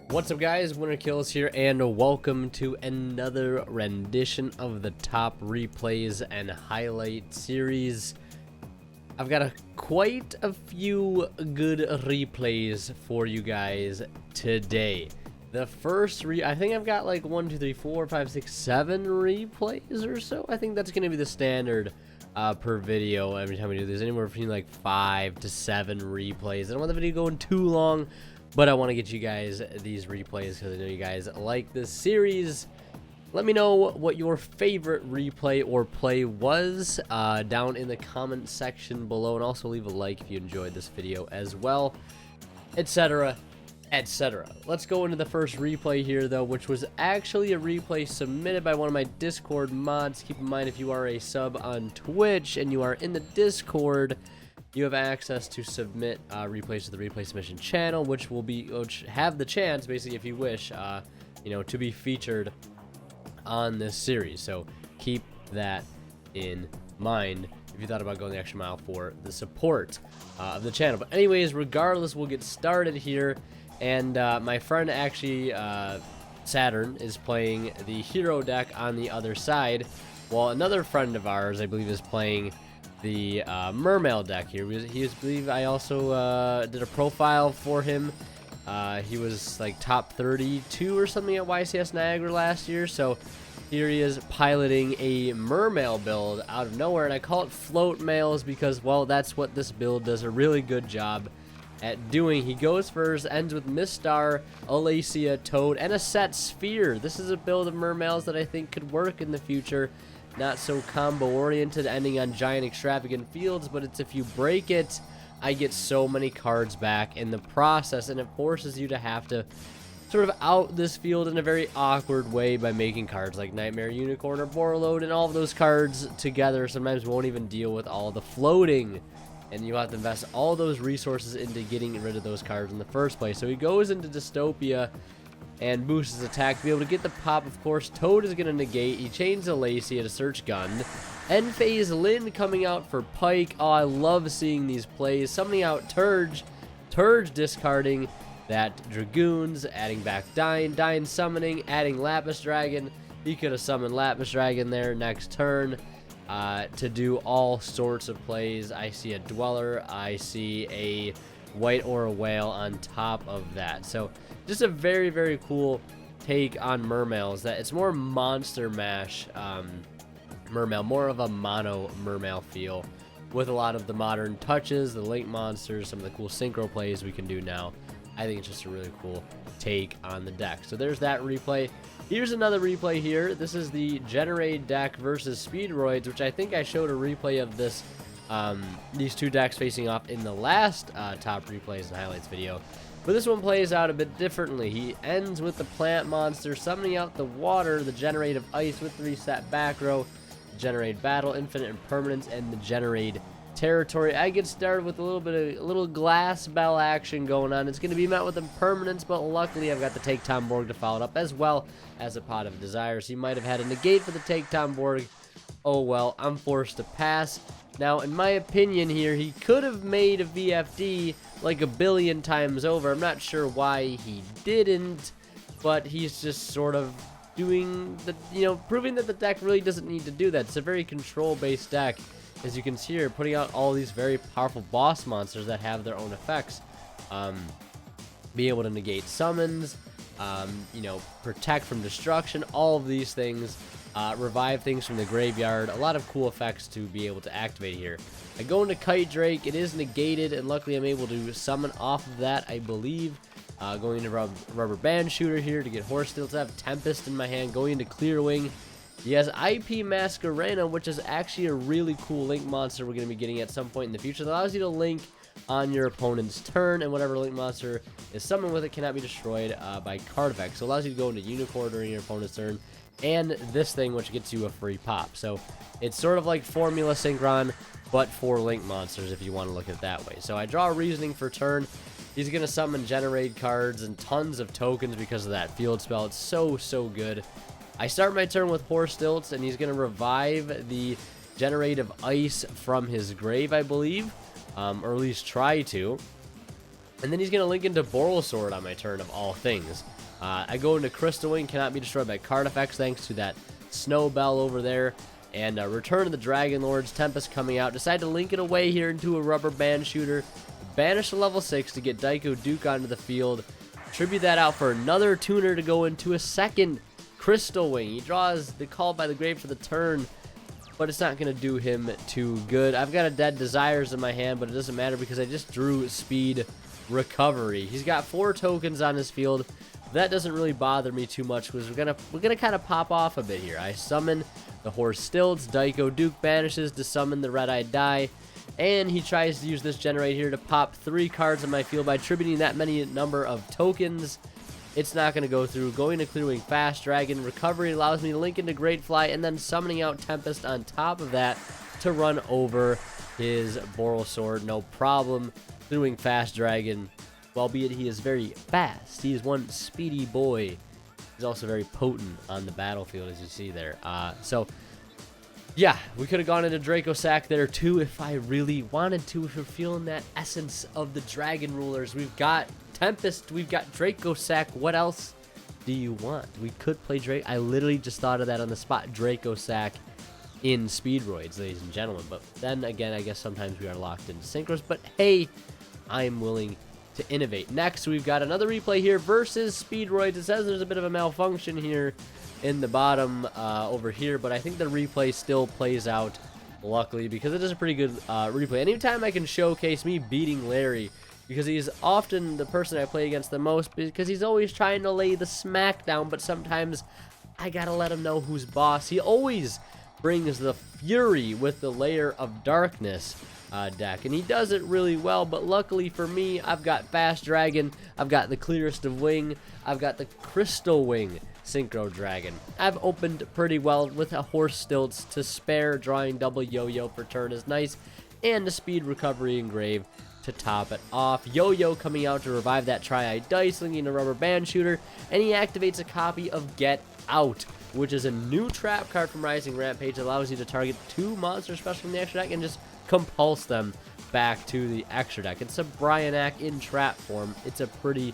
What's up, guys? Winner Kills here, and welcome to another rendition of the top replays and highlight series. I've got quite a few good replays for you guys today. The first I think I've got like 1, 2, 3, 4, 5, 6, 7 replays or so. I think that's going to be the standard per video every time we do this. Anywhere between like 5 to 7 replays. I don't want the video going too long, but I want to get you guys these replays because I know you guys like this series. Let me know what your favorite replay or play was down in the comment section below, and also leave a like if you enjoyed this video as well, etc, etc. Let's go into the first replay here, though, which was actually a replay submitted by one of my Discord mods. Keep in mind, if you are a sub on Twitch and you are in the Discord, you have access to submit replays to the replay submission channel, which have the chance, basically, if you wish, to be featured on this series. So keep that in mind if you thought about going the extra mile for the support of the channel. But anyways, regardless, we'll get started here. And my friend, actually, Saturn, is playing the hero deck on the other side, while another friend of ours, I believe, is playing the Mermail deck here. I believe I also did a profile for him. He was like top 32 or something at YCS Niagara last year, so here he is piloting a Mermail build out of nowhere, and I call it float mails because, well, that's what this build does a really good job at doing. He goes first, ends with Mistar, Alacia, Toad, and a set Sphere. This is a build of Mermails that I think could work in the future. Not so combo oriented, ending on giant extravagant fields, but it's if you break it, I get so many cards back in the process, and it forces you to have to sort of out this field in a very awkward way by making cards like Nightmare Unicorn or Borreload, and all of those cards together sometimes won't even deal with all the floating, and you have to invest all those resources into getting rid of those cards in the first place. So he goes into Dystopia and boosts his attack to be able to get the pop. Of course, Toad is going to negate. He chains Alacia to Search Gun. End phase Lynn coming out for Pike. Oh, I love seeing these plays. Summoning out Turge. Turge discarding that Dragoons, adding back Dine. Dine summoning, adding Lapis Dragon. He could have summoned Lapis Dragon there next turn to do all sorts of plays. I see a Dweller. I see a White Aura Whale on top of that. So just a very, very cool take on Mermails. That it's more monster mash Mermail, more of a mono Mermail feel, with a lot of the modern touches, the link monsters, some of the cool synchro plays we can do now. I think it's just a really cool take on the deck. So there's that replay. Here's another replay here. This is the Generaider deck versus Speedroids, which I think I showed a replay of this, these two decks facing off in the last top replays and highlights video. But this one plays out a bit differently. He ends with the plant monster, summoning out the water, the Generate of Ice with reset back row, Generate Battle, Infinite Impermanence, and the Generate Territory. I get started with a little glass bell action going on. It's going to be met with Impermanence, but luckily I've got the Take Tomborg to follow it up, as well as a Pot of Desires. He might have had a negate for the Take Tomborg. Oh well, I'm forced to pass. Now, in my opinion here, he could have made a VFD like a billion times over. I'm not sure why he didn't, but he's just sort of doing the, proving that the deck really doesn't need to do that. It's a very control-based deck, as you can see here, putting out all these very powerful boss monsters that have their own effects. Be able to negate summons, protect from destruction, all of these things. Revive things from the graveyard. A lot of cool effects to be able to activate here. I go into Kite Drake. It is negated, and luckily I'm able to summon off of that, I believe. Going into Rubber Band Shooter here to get Horse Stilts. I have Tempest in my hand. Going into Clear Wing. He has IP Masquerena, which is actually a really cool link monster we're going to be getting at some point in the future. That allows you to link on your opponent's turn, and whatever link monster is summoned with it cannot be destroyed by card effects. So it allows you to go into Unicorn during your opponent's turn, and this thing, which gets you a free pop. So it's sort of like Formula Synchron, but for link monsters, if you want to look at it that way. So I draw a Reasoning for turn. He's going to summon Generate cards and tons of tokens because of that field spell. It's so, so good. I start my turn with Horse Stilts, and he's going to revive the Generate of Ice from his grave, I believe, or at least try to. And then he's going to link into Borreload on my turn, of all things. I go into Crystal Wing, cannot be destroyed by card effects thanks to that Snow Bell over there. And Return of the Dragon Lords, Tempest coming out. Decide to link it away here into a Rubber Band Shooter. Banish a level 6 to get Daiko Duke onto the field. Tribute that out for another tuner to go into a second Crystal Wing. He draws the Call by the Grave for the turn, but it's not going to do him too good. I've got a Dead Desires in my hand, but it doesn't matter because I just drew Speed Recovery. He's got 4 tokens on his field. That doesn't really bother me too much because we're gonna kind of pop off a bit here. I summon the Horse Stilts. Daiko Duke banishes to summon the Red-Eyed Die, and he tries to use this Generaider here to pop 3 cards on my field by attributing that many number of tokens. It's not going to go through. Going to Clearwing Fast Dragon. Recovery allows me to link into Great Fly, and then summoning out Tempest on top of that to run over his Borrelsword. No problem. Clearwing Fast Dragon, albeit he is very fast. He is one speedy boy. He's also very potent on the battlefield, as you see there. So, yeah, we could have gone into Draco Sack there, too, if I really wanted to. If we're feeling that essence of the Dragon Rulers. We've got Tempest. We've got Draco Sack. What else do you want? We could play Drake. I literally just thought of that on the spot. Draco Sack in Speedroids, ladies and gentlemen. But then, again, I guess sometimes we are locked into Synchros. But, hey, I'm willing to innovate. Next, we've got another replay here versus Speedroids. It says there's a bit of a malfunction here in the bottom over here, but I think the replay still plays out, luckily, because it is a pretty good replay. Anytime I can showcase me beating Larry, because he's often the person I play against the most, because he's always trying to lay the smackdown, but sometimes I gotta let him know who's boss. He always brings the Fury with the Lair of Darkness deck, and he does it really well. But luckily for me, I've got Fast Dragon, I've got the Clearest of Wing, I've got the Crystal Wing Synchro Dragon. I've opened pretty well with a Horse Stilts to spare. Drawing double Yo-Yo per turn is nice, and a Speed Recovery Engrave to top it off. Yo-Yo coming out to revive that Tri-Eyed Dice, linking a Rubber Band Shooter, and he activates a copy of Get Out, which is a new trap card from Rising Rampage that allows you to target 2 monsters special from the extra deck and just compulse them back to the extra deck. It's a Bryanak in trap form. It's a pretty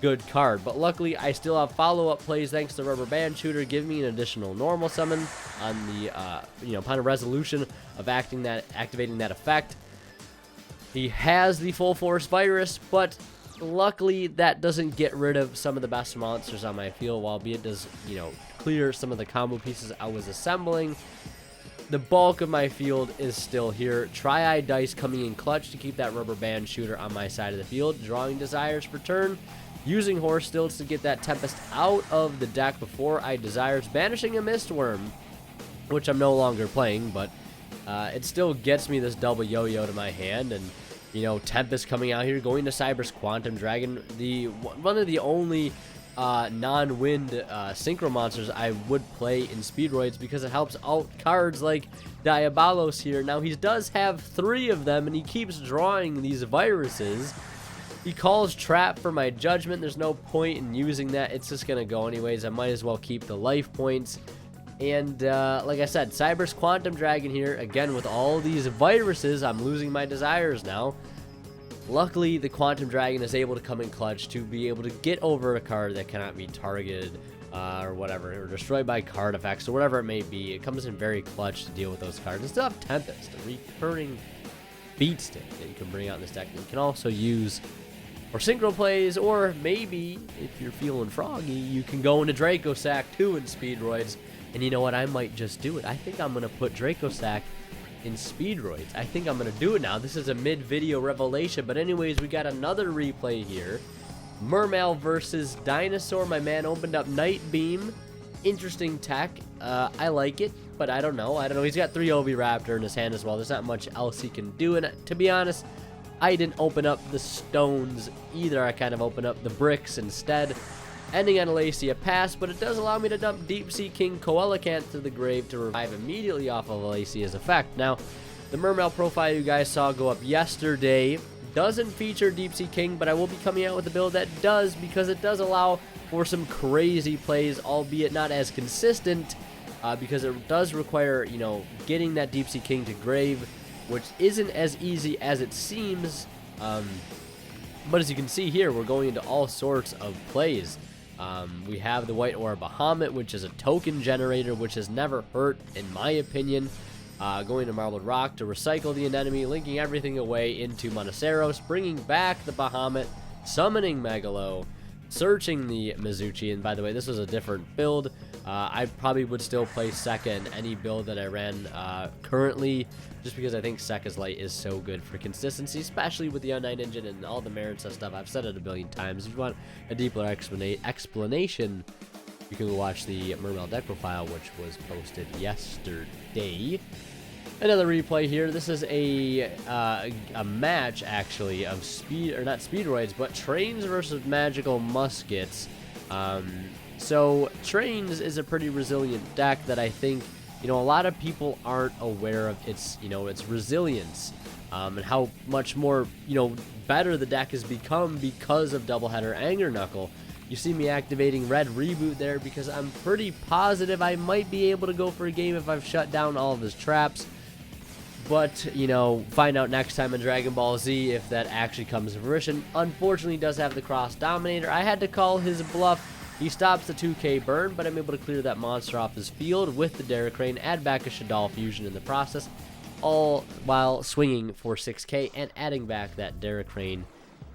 good card, but luckily I still have follow-up plays thanks to Rubber Band Shooter, giving me an additional normal summon on the upon a resolution of activating that effect. He has the Full Force Virus, but luckily that doesn't get rid of some of the best monsters on my field, albeit does clear some of the combo pieces I was assembling. The bulk of my field is still here. Tri-Eyed Dice coming in clutch to keep that Rubber Band Shooter on my side of the field. Drawing Desires per turn. Using Horse Stilts to get that Tempest out of the deck before I Desires. Banishing a Mistworm, which I'm no longer playing, but it still gets me this double Yo-Yo to my hand. And, Tempest coming out here, going to Cyber's Quantum Dragon. One of the only non-wind synchro monsters I would play in Speedroids, because it helps out cards like Diabolos here. Now, he does have 3 of them, and he keeps drawing these viruses. He calls Trap for my Judgment. There's no point in using that. It's just going to go anyways. I might as well keep the life points. And like I said, Cyber's Quantum Dragon here. Again, with all these viruses, I'm losing my Desires now. Luckily, the Quantum Dragon is able to come in clutch to be able to get over a card that cannot be targeted or whatever, or destroyed by card effects or whatever it may be. It comes in very clutch to deal with those cards. And still have Tempest, a recurring beat stick that you can bring out in this deck. And you can also use for synchro plays, or maybe if you're feeling froggy, you can go into Draco Sack too in Speedroids. And you know what? I might just do it. I think I'm going to put Draco Sack in Speedroids. I think I'm going to do it now. This is a mid-video revelation. But anyways, we got another replay here. Mermail versus Dinosaur. My man opened up Night Beam. Interesting tech. I like it, but I don't know. He's got 3 Oviraptor in his hand as well. There's not much else he can do. And to be honest, I didn't open up the stones either. I kind of opened up the bricks instead, ending on Alacia Pass, but it does allow me to dump Deep Sea King Coelacanth to the grave to revive immediately off of Alacia's effect. Now, the Mermail profile you guys saw go up yesterday doesn't feature Deep Sea King, but I will be coming out with a build that does, because it does allow for some crazy plays, albeit not as consistent, because it does require, getting that Deep Sea King to grave, which isn't as easy as it seems. But as you can see here, we're going into all sorts of plays. We have the White Ore Bahamut, which is a token generator, which has never hurt, in my opinion. Going to Marbled Rock to recycle the anemone, linking everything away into Monoceros, bringing back the Bahamut, summoning Megalo, searching the Mizuchi. And by the way, this was a different build. I probably would still play Sekka in any build that I ran currently, just because I think Sekka's Light is so good for consistency, especially with the Undyne engine and all the merits and stuff. I've said it a billion times. If you want a deeper explanation, you can watch the Mermail deck profile, which was posted yesterday. Another replay here. This is a match, actually, of not Speedroids, but Trains versus Magical Muskets. So Trains is a pretty resilient deck that I think, a lot of people aren't aware of its resilience, and how much more, better the deck has become because of Doubleheader Anger Knuckle. You see me activating Red Reboot there because I'm pretty positive I might be able to go for a game if I've shut down all of his traps. But, find out next time in Dragon Ball Z if that actually comes to fruition. Unfortunately, he does have the Cross Dominator. I had to call his bluff. He stops the 2k burn, but I'm able to clear that monster off his field with the Derricrane, add back a Shaddoll fusion in the process, all while swinging for 6k and adding back that Derricrane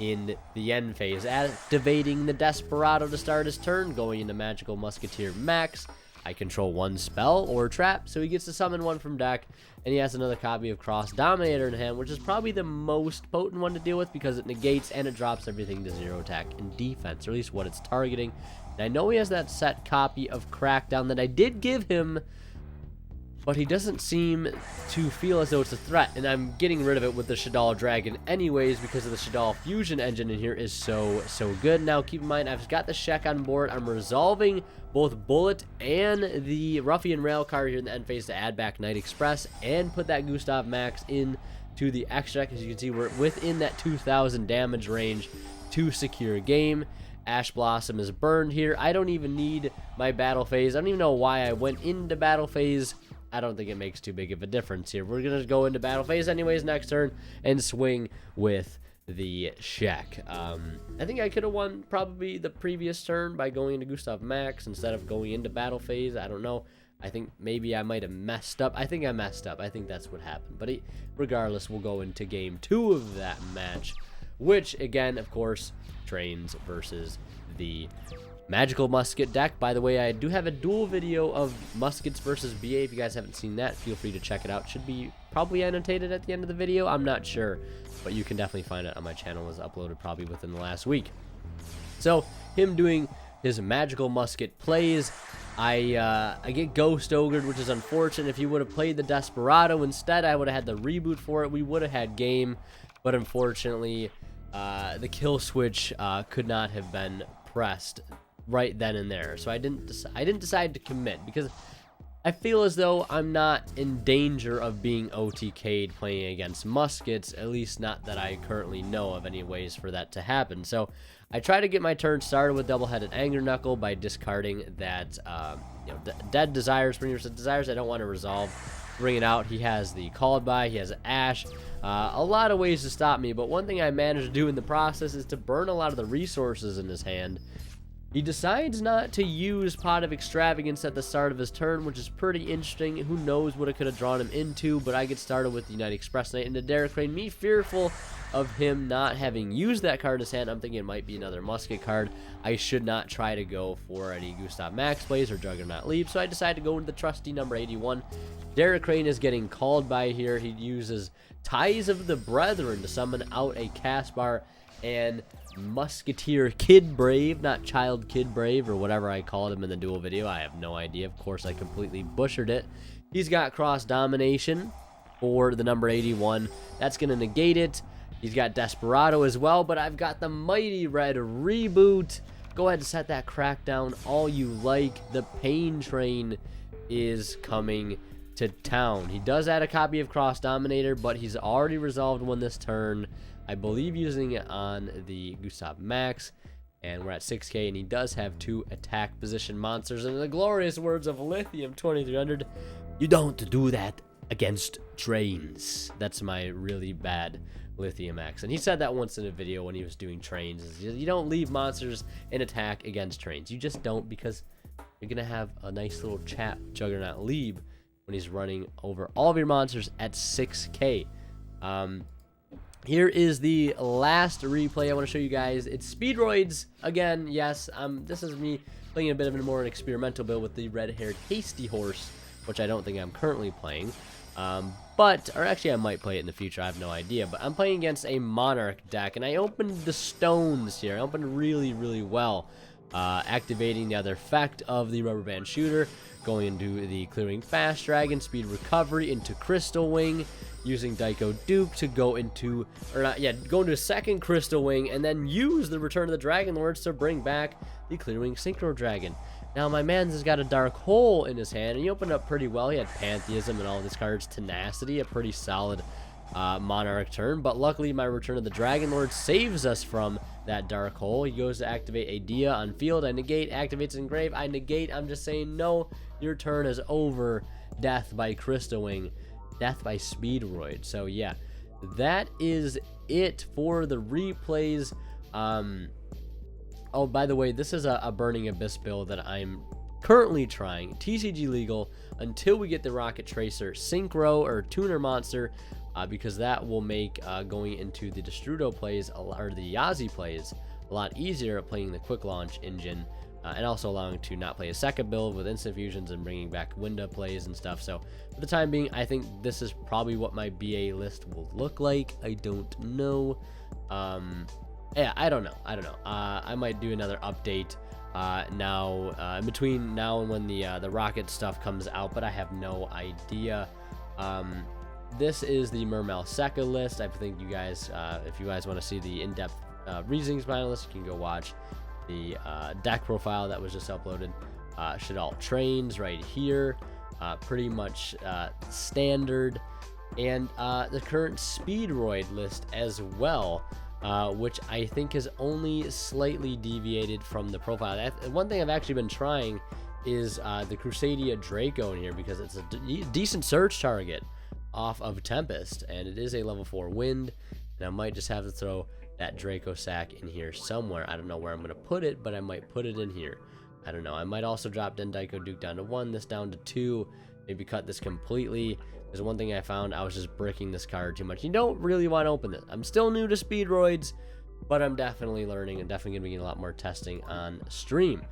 in the end phase, activating the Desperado to start his turn, going into Magical Musketeer Max. I control one spell or trap, so he gets to summon one from deck, and he has another copy of Cross Dominator in hand, which is probably the most potent one to deal with because it negates and it drops everything to 0 attack and defense, or at least what it's targeting. And I know he has that set copy of Crackdown that I did give him, but he doesn't seem to feel as though it's a threat, and I'm getting rid of it with the Shaddoll Dragon anyways because of the Shaddoll Fusion engine in here is so good. Now, keep in mind, I've got the Shek on board. I'm resolving both Bullet and the Ruffian Rail card here in the end phase to add back Night Express and put that Gustav Max into the extra deck. As you can see, we're within that 2,000 damage range to secure a game. Ash Blossom is burned here. I don't even need my battle phase. I don't even know why I went into battle phase. I don't think it makes too big of a difference here. We're going to go into battle phase anyways next turn and swing with the Shek. I think I could have won probably the previous turn by going into Gustav Max instead of going into battle phase. I don't know. I think maybe I might have messed up. I think I messed up. I think that's what happened. But regardless, we'll go into game 2 of that match, which again, of course, Trains versus the Magical Musket deck. By the way, I do have a dual video of Muskets versus BA. If you guys haven't seen that, feel free to check it out. Should be probably annotated at the end of the video. I'm not sure, but you can definitely find it on my channel. It was uploaded probably within the last week. So, him doing his Magical Musket plays. I get Ghost Ogred, which is unfortunate. If he would have played the Desperado instead, I would have had the reboot for it. We would have had game, but unfortunately, the kill switch could not have been pressed right then and there. So I didn't decide to commit because I feel as though I'm not in danger of being OTK'd playing against Muskets, at least not that I currently know of any ways for that to happen. So I try to get my turn started with Double-Headed Anger Knuckle by discarding that Dead Desires, Desires I don't want to resolve. Bring it out. He has the Called By, he has Ash, a lot of ways to stop me, but one thing I managed to do in the process is to burn a lot of the resources in his hand. He decides not to use Pot of Extravagance at the start of his turn, which is pretty interesting. Who knows what it could have drawn him into, but I get started with the United Express Knight into Derricrane. Me fearful of him not having used that card in his hand. I'm thinking it might be another Musket card. I should not try to go for any Gustav Max plays or Juggernaut Leap, so I decided to go into the trusty number 81. Derricrane is getting called by here. He uses Ties of the Brethren to summon out a Caspar and Musketeer Kid Brave, not Child Kid Brave or whatever I called him in the dual video. I have no idea. Of course, I completely butchered it. He's got Cross Domination for the number 81. That's going to negate it. He's got Desperado as well, but I've got the Mighty Red Reboot. Go ahead and set that Crackdown all you like. The Pain Train is coming to town. He does add a copy of Cross Dominator, but he's already resolved one this turn. I believe using it on the Gustav Max, and we're at 6k, and he does have 2 attack position monsters. And in the glorious words of Lithium 2300, you don't do that against trains. That's my really bad lithium accent. He said that once in a video when he was doing trains. You don't leave monsters in attack against trains. You just don't, because you're gonna have a nice little chat with Juggernaut Lieb when he's running over all of your monsters at 6k. Here is the last replay I want to show you guys. It's Speedroids again. Yes, this is me playing a bit of a more experimental build with the red-haired Hasty Horse, which I don't think I'm currently playing. Or actually I might play it in the future, I have no idea. But I'm playing against a Monarch deck, and I opened the stones here. I opened really, really well. Activating the other effect of the rubber band shooter, going into the clearing fast dragon, speed recovery into Crystal Wing, using Dyko Duke to go into, go into a second Crystal Wing, and then use the Return of the Dragon Lords to bring back the clearing Synchro Dragon. Now my man's has got a Dark Hole in his hand, and he opened up pretty well. He had Pantheism and all of his cards, Tenacity, a pretty solid Monarch turn, but luckily my Return of the Dragon Lord saves us from that Dark Hole. He goes to activate a Dia on field. I negate, activates Engrave. I negate. I'm just saying, no, your turn is over. Death by Crystal Wing. Death by Speedroid. So yeah, that is it for the replays. Oh, by the way, this is a Burning Abyss build that I'm currently trying. TCG legal until we get the Rocket Tracer Synchro or Tuner monster, because that will make going into the Destrudo plays, or the Yazi plays, a lot easier at playing the quick launch engine, and also allowing to not play a second build with instant fusions and bringing back window plays and stuff. So for the time being, I think this is probably what my BA list will look like. I don't know. Yeah, I don't know. I might do another update in between now and when the rocket stuff comes out, but I have no idea. This is the Mermail Secca list. I think you guys, if you guys want to see the in-depth reasonings behind this, you can go watch the deck profile that was just uploaded. Shaddoll trains right here, pretty much standard, and the current Speedroid list as well, which I think is only slightly deviated from the profile. One thing I've actually been trying is the Crusadia Draco in here, because it's a decent search target off of Tempest, and it is a level 4 wind, and I might just have to throw that Draco sack in here somewhere. I don't know where I'm going to put it, but I might put it in here. I don't know. I might also drop Dyko Duke down to 1, this down to 2, maybe cut this completely. There's one thing I found, I was just bricking this card too much. You don't really want to open this. I'm still new to Speedroids, but I'm definitely learning and definitely going to be getting a lot more testing on stream,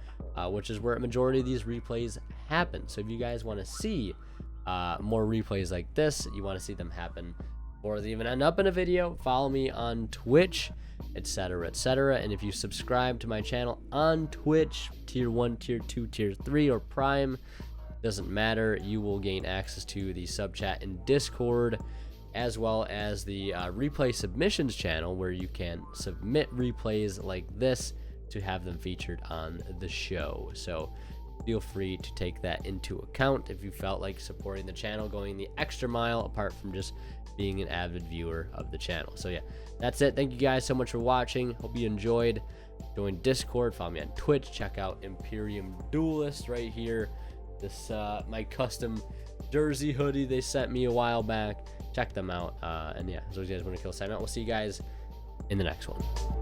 which is where a majority of these replays happen. So if you guys want to see more replays like this, you want to see them happen or they even end up in a video, follow me on Twitch, etc, etc. And if you subscribe to my channel on Twitch, tier 1, tier 2, tier 3, or Prime, doesn't matter, you will gain access to the sub chat in Discord, as well as the replay submissions channel, where you can submit replays like this to have them featured on the show. So feel free to take that into account if you felt like supporting the channel, going the extra mile apart from just being an avid viewer of the channel. So yeah, that's it. Thank you guys so much for watching. Hope you enjoyed. Join Discord, follow me on Twitch, check out Imperium Duelist right here. This my custom jersey hoodie they sent me a while back. Check them out. And yeah, as always, you guys want to kill sign out. We'll see you guys in the next one.